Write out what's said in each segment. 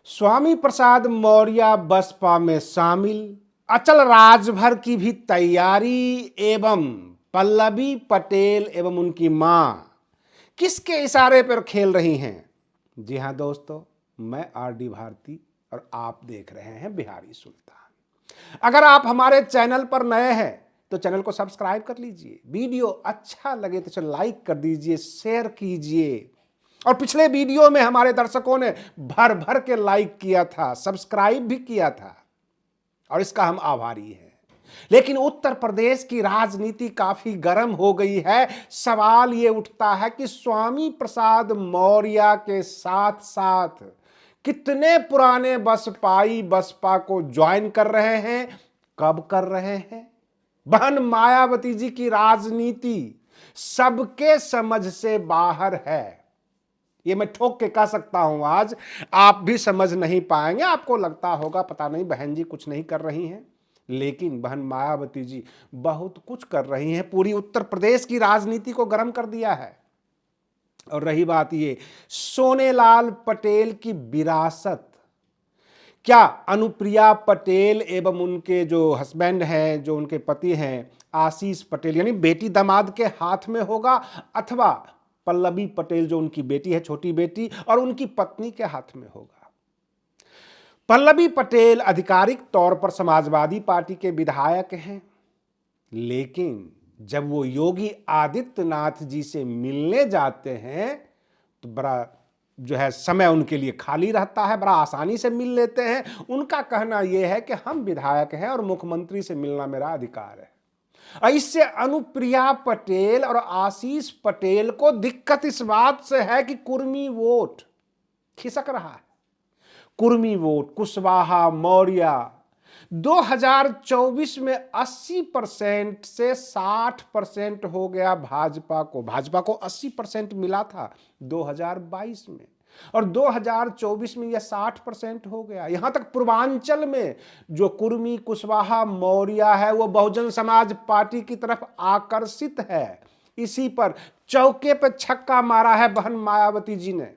स्वामी प्रसाद मौर्य बसपा में शामिल, अचल राजभर की भी तैयारी एवं पल्लवी पटेल एवं उनकी मां किसके इशारे पर खेल रही हैं? जी हां दोस्तों, मैं आरडी भारती और आप देख रहे हैं बिहारी सुल्तान। अगर आप हमारे चैनल पर नए हैं तो चैनल को सब्सक्राइब कर लीजिए। वीडियो अच्छा लगे तो इसे लाइक कर दीजिए, शेयर कीजिए। और पिछले वीडियो में हमारे दर्शकों ने भर भर के लाइक किया था, सब्सक्राइब भी किया था और इसका हम आभारी हैं। लेकिन उत्तर प्रदेश की राजनीति काफी गर्म हो गई है। सवाल ये उठता है कि स्वामी प्रसाद मौर्य के साथ साथ कितने पुराने बसपाई बसपा को ज्वाइन कर रहे हैं, कब कर रहे हैं? बहन मायावती जी की राजनीति सबके समझ से बाहर है। ये मैं ठोक के कह सकता हूं, आज आप भी समझ नहीं पाएंगे। आपको लगता होगा पता नहीं बहन जी कुछ नहीं कर रही हैं, लेकिन बहन मायावती जी बहुत कुछ कर रही हैं। पूरी उत्तर प्रदेश की राजनीति को गर्म कर दिया है। और रही बात ये सोनेलाल पटेल की विरासत, क्या अनुप्रिया पटेल एवं उनके जो हस्बैंड हैं, जो उनके पति हैं आशीष पटेल यानी बेटी दामाद के हाथ में होगा, अथवा पल्लवी पटेल जो उनकी बेटी है, छोटी बेटी, और उनकी पत्नी के हाथ में होगा? पल्लवी पटेल आधिकारिक तौर पर समाजवादी पार्टी के विधायक हैं, लेकिन जब वो योगी आदित्यनाथ जी से मिलने जाते हैं तो बड़ा जो है समय उनके लिए खाली रहता है, बड़ा आसानी से मिल लेते हैं। उनका कहना यह है कि हम विधायक हैं और मुख्यमंत्री से मिलना मेरा अधिकार है। इससे अनुप्रिया पटेल और आशीष पटेल को दिक्कत इस बात से है कि कुर्मी वोट खिसक रहा है। कुर्मी वोट, कुशवाहा, मौर्य 2024 में 80% से 60% हो गया भाजपा को। भाजपा को 80% मिला था 2022 में और 2024 में यह 60% हो गया। यहां तक पूर्वांचल में जो कुर्मी, कुशवाहा, मौर्य है वो बहुजन समाज पार्टी की तरफ आकर्षित है। इसी पर चौके पर छक्का मारा है बहन मायावती जी ने।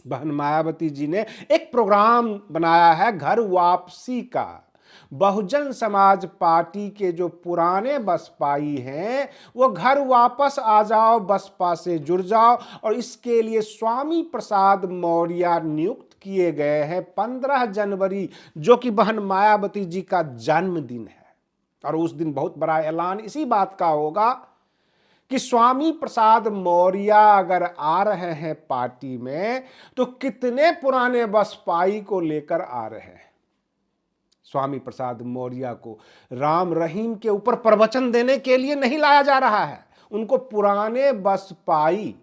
बहन मायावती जी ने एक प्रोग्राम बनाया है घर वापसी का। बहुजन समाज पार्टी के जो पुराने बसपाई हैं वो घर वापस आ जाओ, बसपा से जुड़ जाओ, और इसके लिए स्वामी प्रसाद मौर्य नियुक्त किए गए हैं 15 जनवरी, जो कि बहन मायावती जी का जन्मदिन है। और उस दिन बहुत बड़ा ऐलान इसी बात का होगा कि स्वामी प्रसाद मौर्य अगर आ रहे हैं पार्टी में तो कितने पुराने बसपाई को लेकर आ रहे हैं। स्वामी प्रसाद मौर्य को राम रहीम के ऊपर प्रवचन देने के लिए नहीं लाया जा रहा है, उनको पुराने बसपाई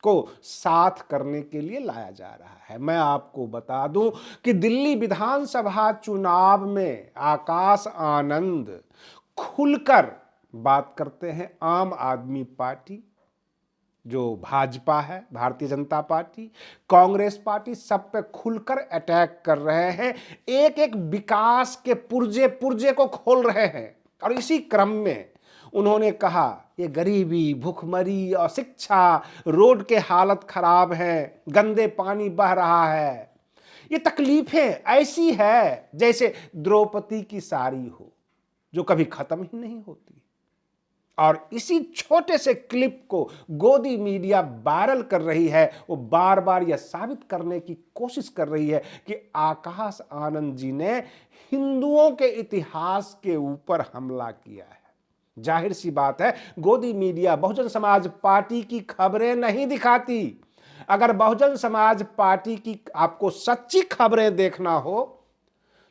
को साथ करने के लिए लाया जा रहा है। मैं आपको बता दूं कि दिल्ली विधानसभा चुनाव में आकाश आनंद खुलकर बात करते हैं। आम आदमी पार्टी, जो भाजपा है, भारतीय जनता पार्टी, कांग्रेस पार्टी, सब पे खुलकर अटैक कर रहे हैं। एक एक विकास के पुर्जे पुर्जे को खोल रहे हैं। और इसी क्रम में उन्होंने कहा ये गरीबी, भूखमरी और शिक्षा, रोड के हालत खराब है, गंदे पानी बह रहा है, ये तकलीफें ऐसी है जैसे द्रौपदी की साड़ी हो जो कभी खत्म ही नहीं होती। और इसी छोटे से क्लिप को गोदी मीडिया वायरल कर रही है। वो बार बार यह साबित करने की कोशिश कर रही है कि आकाश आनंद जी ने हिंदुओं के इतिहास के ऊपर हमला किया है। जाहिर सी बात है, गोदी मीडिया बहुजन समाज पार्टी की खबरें नहीं दिखाती। अगर बहुजन समाज पार्टी की आपको सच्ची खबरें देखना हो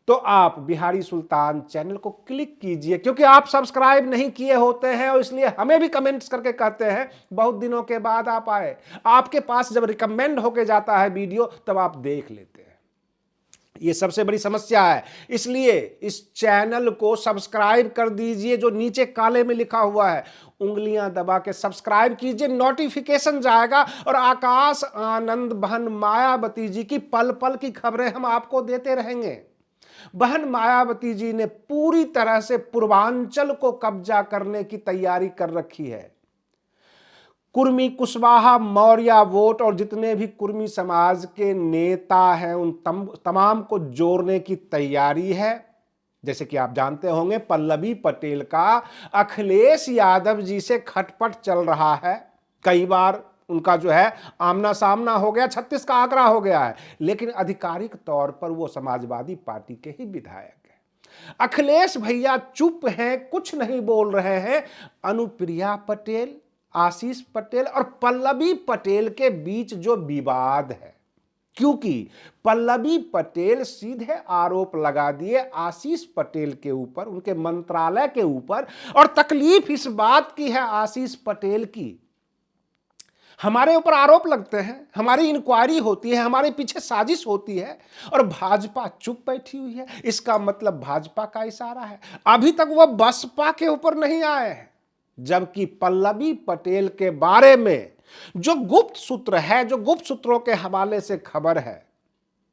तो आप बिहारी सुल्तान चैनल को क्लिक कीजिए, क्योंकि आप सब्सक्राइब नहीं किए होते हैं और इसलिए हमें भी कमेंट्स करके कहते हैं बहुत दिनों के बाद आप आए। आपके पास जब रिकमेंड होके जाता है वीडियो तब आप देख लेते हैं। ये सबसे बड़ी समस्या है। इसलिए इस चैनल को सब्सक्राइब कर दीजिए, जो नीचे काले में लिखा हुआ है उंगलियां दबा के सब्सक्राइब कीजिए, नोटिफिकेशन जाएगा और आकाश आनंद, बहन मायावती जी की पल पल की खबरें हम आपको देते रहेंगे। बहन मायावती जी ने पूरी तरह से पूर्वांचल को कब्जा करने की तैयारी कर रखी है। कुर्मी कुशवाहा मौर्य वोट और जितने भी कुर्मी समाज के नेता हैं उन तमाम को जोड़ने की तैयारी है। जैसे कि आप जानते होंगे पल्लवी पटेल का अखिलेश यादव जी से खटपट चल रहा है। कई बार उनका जो है आमना सामना हो गया, 36 का आंकड़ा हो गया है, लेकिन आधिकारिक तौर पर वो समाजवादी पार्टी के ही विधायक हैं। अखिलेश भैया चुप हैं, कुछ नहीं बोल रहे हैं। अनुप्रिया पटेल, आशीष पटेल और पल्लवी पटेल के बीच जो विवाद है, क्योंकि पल्लवी पटेल सीधे आरोप लगा दिए आशीष पटेल के ऊपर, उनके मंत्रालय के ऊपर। और तकलीफ इस बात की है आशीष पटेल की, हमारे ऊपर आरोप लगते हैं, हमारी इंक्वायरी होती है, हमारे पीछे साजिश होती है और भाजपा चुप बैठी हुई है। इसका मतलब भाजपा का इशारा है। अभी तक वह बसपा के ऊपर नहीं आए हैं, जबकि पल्लवी पटेल के बारे में जो गुप्त सूत्र है, जो गुप्त सूत्रों के हवाले से खबर है,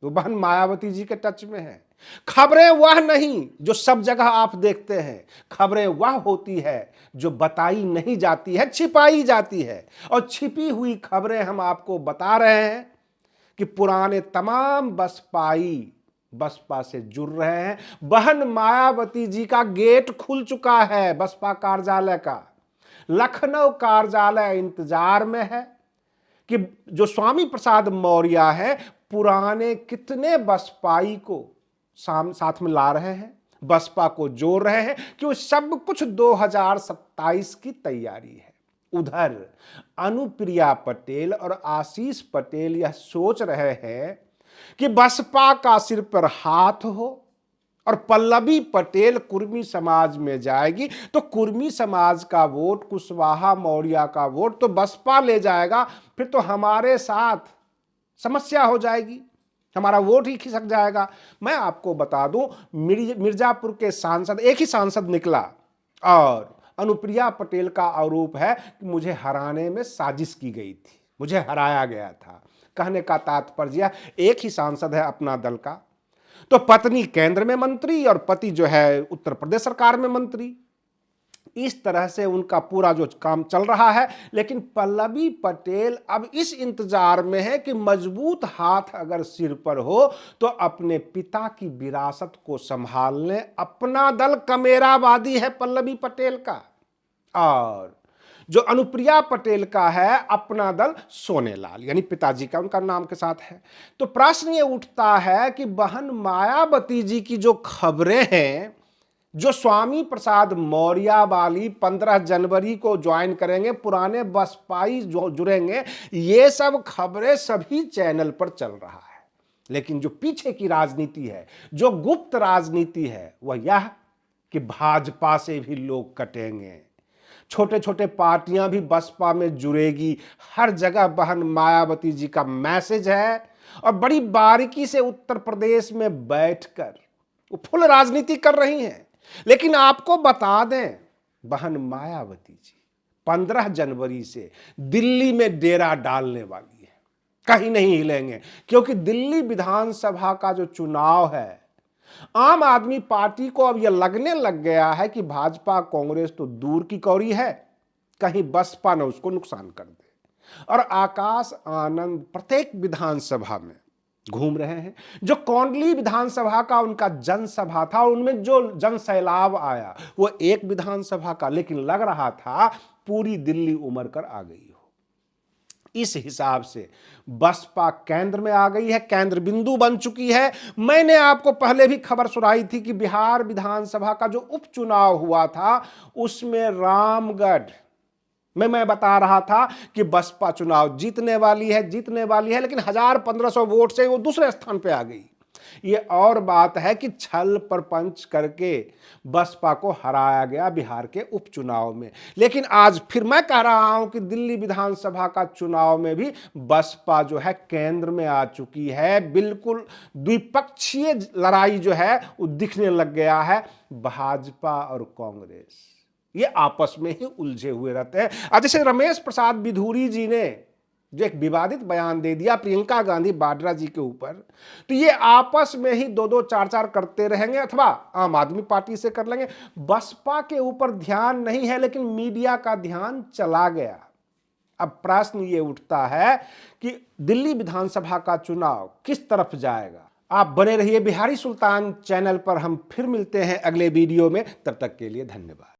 वो बहन मायावती जी के टच में है। खबरें वह नहीं जो सब जगह आप देखते हैं, खबरें वह होती है जो बताई नहीं जाती है, छिपाई जाती है। और छिपी हुई खबरें हम आपको बता रहे हैं कि पुराने तमाम बसपाई बसपा से जुड़ रहे हैं। बहन मायावती जी का गेट खुल चुका है बसपा कार्यालय का। लखनऊ कार्यालय इंतजार में है कि जो स्वामी प्रसाद मौर्य है पुराने कितने बसपाई को साथ में ला रहे हैं, बसपा को जोड़ रहे हैं, कि वो सब कुछ 2027 की तैयारी है। उधर अनुप्रिया पटेल और आशीष पटेल यह सोच रहे हैं कि बसपा का सिर पर हाथ हो और पल्लवी पटेल कुर्मी समाज में जाएगी तो कुर्मी समाज का वोट, कुशवाहा मौर्य का वोट तो बसपा ले जाएगा, फिर तो हमारे साथ समस्या हो जाएगी, हमारा वोट ही खिसक जाएगा। मैं आपको बता दूं मिर्जापुर के सांसद, एक ही सांसद निकला और अनुप्रिया पटेल का आरोप है कि मुझे हराने में साजिश की गई थी, मुझे हराया गया था। कहने का तात्पर्य एक ही सांसद है अपना दल का, तो पत्नी केंद्र में मंत्री और पति जो है उत्तर प्रदेश सरकार में मंत्री। इस तरह से उनका पूरा जो काम चल रहा है। लेकिन पल्लवी पटेल अब इस इंतजार में है कि मजबूत हाथ अगर सिर पर हो तो अपने पिता की विरासत को संभालने अपना दल कमेरावादी है पल्लवी पटेल का, और जो अनुप्रिया पटेल का है अपना दल सोनेलाल, यानी पिताजी का उनका नाम के साथ है। तो प्रश्न ये उठता है कि बहन मायावती जी की जो खबरें हैं, जो स्वामी प्रसाद मौर्य वाली 15 जनवरी को ज्वाइन करेंगे, पुराने बसपाई जो जुड़ेंगे, ये सब खबरें सभी चैनल पर चल रहा है। लेकिन जो पीछे की राजनीति है, जो गुप्त राजनीति है, वह यह कि भाजपा से भी लोग कटेंगे, छोटे छोटे पार्टियां भी बसपा में जुड़ेगी। हर जगह बहन मायावती जी का मैसेज है और बड़ी बारीकी से उत्तर प्रदेश में बैठकर वो फुल राजनीति कर रही हैं। लेकिन आपको बता दें बहन मायावती जी 15 जनवरी से दिल्ली में डेरा डालने वाली है, कहीं नहीं हिलेंगे, क्योंकि दिल्ली विधानसभा का जो चुनाव है, आम आदमी पार्टी को अब यह लगने लग गया है कि भाजपा कांग्रेस तो दूर की कौड़ी है, कहीं बसपा न उसको नुकसान कर दे। और आकाश आनंद प्रत्येक विधानसभा में घूम रहे हैं। जो कौंडली विधानसभा का उनका जनसभा था, उनमें जो जन सैलाब आया वो एक विधानसभा का, लेकिन लग रहा था पूरी दिल्ली उमड़ कर आ गई हो। इस हिसाब से बसपा केंद्र में आ गई है, केंद्र बिंदु बन चुकी है। मैंने आपको पहले भी खबर सुनाई थी कि बिहार विधानसभा का जो उपचुनाव हुआ था उसमें रामगढ़ में मैं बता रहा था कि बसपा चुनाव जीतने वाली है, लेकिन 1000-1500 वोट से वो दूसरे स्थान पे आ गई। ये और बात है कि छल प्रपंच करके बसपा को हराया गया बिहार के उपचुनाव में। लेकिन आज फिर मैं कह रहा हूं कि दिल्ली विधानसभा का चुनाव में भी बसपा जो है केंद्र में आ चुकी है। बिल्कुल द्विपक्षीय लड़ाई जो है वो दिखने लग गया है। भाजपा और कांग्रेस ये आपस में ही उलझे हुए रहते हैं। जैसे रमेश प्रसाद बिधूरी जी ने जो एक विवादित बयान दे दिया प्रियंका गांधी वाड्रा जी के ऊपर, तो ये आपस में ही 2-2, 4-4 करते रहेंगे, अथवा आम आदमी पार्टी से कर लेंगे। बसपा के ऊपर ध्यान नहीं है, लेकिन मीडिया का ध्यान चला गया। अब प्रश्न ये उठता है कि दिल्ली विधानसभा का चुनाव किस तरफ जाएगा। आप बने रहिए बिहारी सुल्तान चैनल पर। हम फिर मिलते हैं अगले वीडियो में, तब तक के लिए धन्यवाद।